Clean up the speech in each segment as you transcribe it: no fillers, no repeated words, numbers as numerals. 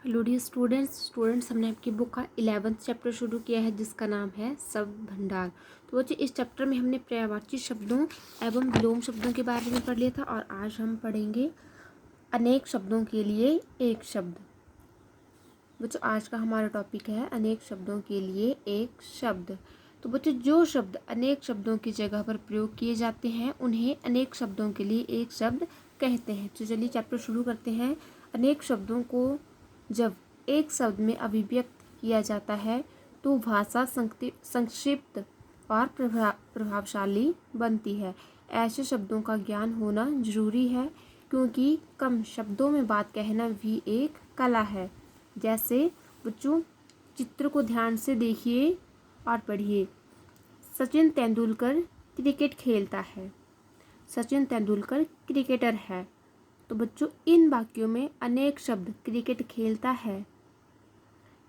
Hello dear students हमने आपकी book का 11th चैप्टर शुरू किया है जिसका नाम है शब्द भंडार। तो बच्चे इस चैप्टर में हमने पर्यायवाची शब्दों एवं विलोम शब्दों के बारे में पढ़ लिया था और आज हम पढ़ेंगे अनेक शब्दों के लिए एक शब्द। बच्चों आज का हमारा टॉपिक है अनेक शब्दों के लिए एक शब्द। तो बच्चों जो शब्द अनेक शब्दों की जगह पर प्रयोग किए जाते हैं उन्हें अनेक शब्दों के लिए एक शब्द कहते हैं। तो चलिए चैप्टर शुरू करते हैं। अनेक शब्दों को जब एक शब्द में अभिव्यक्त किया जाता है तो भाषा संक्षिप्त और प्रभावशाली बनती है। ऐसे शब्दों का ज्ञान होना जरूरी है क्योंकि कम शब्दों में बात कहना भी एक कला है। जैसे बच्चों चित्र को ध्यान से देखिए और पढ़िए। सचिन तेंदुलकर क्रिकेट खेलता है। सचिन तेंदुलकर क्रिकेटर है। तो बच्चों इन वाक्यों में अनेक शब्द क्रिकेट खेलता है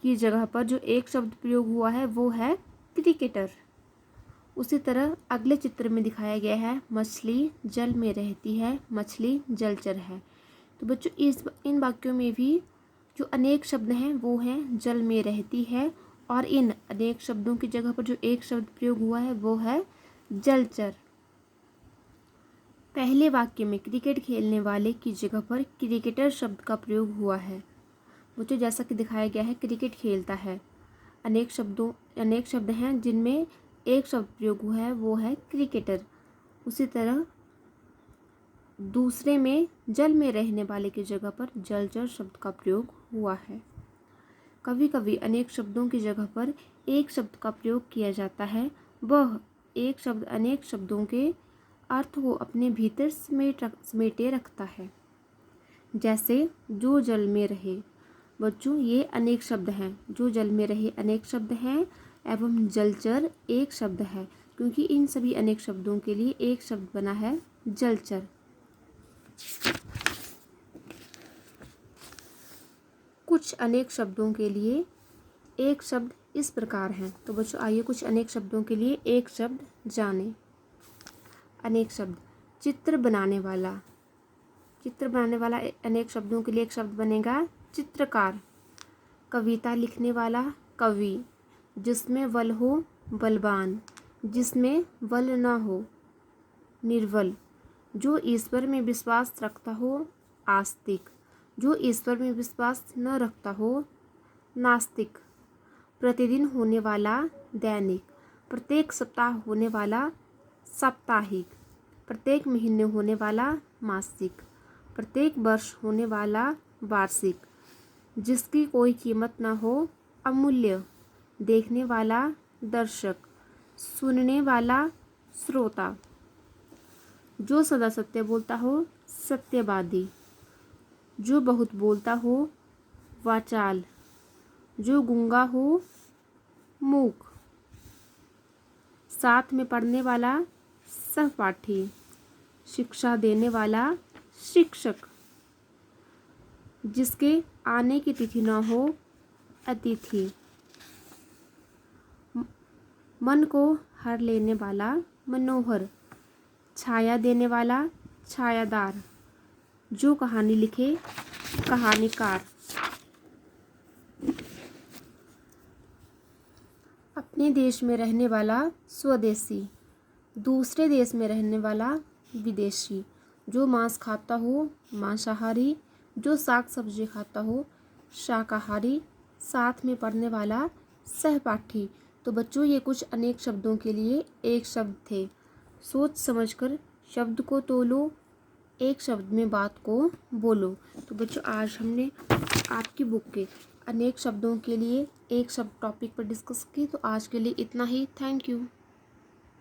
की जगह पर जो एक शब्द प्रयोग हुआ है वो है क्रिकेटर। उसी तरह अगले चित्र में दिखाया गया है मछली जल में रहती है, मछली जलचर है। तो बच्चों इन वाक्यों में भी जो अनेक शब्द हैं वो हैं जल में रहती है और इन अनेक शब्दों की जगह पर जो एक शब्द प्रयोग हुआ है वो है जलचर। पहले वाक्य में क्रिकेट खेलने वाले की जगह पर क्रिकेटर शब्द का प्रयोग हुआ है। बच्चों जैसा कि दिखाया गया है क्रिकेट खेलता है। अनेक शब्द हैं जिनमें एक शब्द प्रयोग हुआ है वो है क्रिकेटर। उसी तरह दूसरे में जल में रहने वाले की जगह पर जलचर शब्द का प्रयोग हुआ है। कभी कभी अनेक शब्दों की जगह पर एक शब्द का प्रयोग किया जाता है। वह एक शब्द अनेक शब्दों के अर्थ को अपने भीतर समेटे रखता है। जैसे जो जल में रहे। बच्चों ये अनेक शब्द हैं। जो जल में रहे अनेक शब्द हैं एवं जलचर एक शब्द है क्योंकि इन सभी अनेक शब्दों के लिए एक शब्द बना है जलचर। कुछ अनेक शब्दों के लिए एक शब्द इस प्रकार हैं। तो बच्चों आइए कुछ अनेक शब्दों के लिए एक शब्द जानें। अनेक शब्द चित्र बनाने वाला। चित्र बनाने वाला अनेक शब्दों के लिए एक शब्द बनेगा चित्रकार। कविता लिखने वाला कवि। जिसमें वल हो बलवान, जिसमें वल न हो निर्बल। जो ईश्वर में विश्वास रखता हो आस्तिक, जो ईश्वर में विश्वास न रखता हो नास्तिक। प्रतिदिन होने वाला दैनिक, प्रत्येक सप्ताह होने वाला साप्ताहिक, प्रत्येक महीने होने वाला मासिक, प्रत्येक वर्ष होने वाला वार्षिक। जिसकी कोई कीमत न हो अमूल्य, देखने वाला दर्शक, सुनने वाला श्रोता। जो सदा सत्य बोलता हो सत्यवादी, जो बहुत बोलता हो वाचाल, जो गूंगा हो मूक। साथ में पढ़ने वाला सहपाठी, शिक्षा देने वाला शिक्षक। जिसके आने की तिथि न हो अतिथि। मन को हर लेने वाला मनोहर, छाया देने वाला छायादार। जो कहानी लिखे कहानीकार। अपने देश में रहने वाला स्वदेशी, दूसरे देश में रहने वाला विदेशी। जो मांस खाता हो मांसाहारी, जो साग सब्जी खाता हो शाकाहारी। साथ में पढ़ने वाला सहपाठी। तो बच्चों ये कुछ अनेक शब्दों के लिए एक शब्द थे। सोच समझकर शब्द को तोलो, एक शब्द में बात को बोलो। तो बच्चों आज हमने आपकी बुक के अनेक शब्दों के लिए एक शब्द टॉपिक पर डिस्कस की। तो आज के लिए इतना ही। Thank you.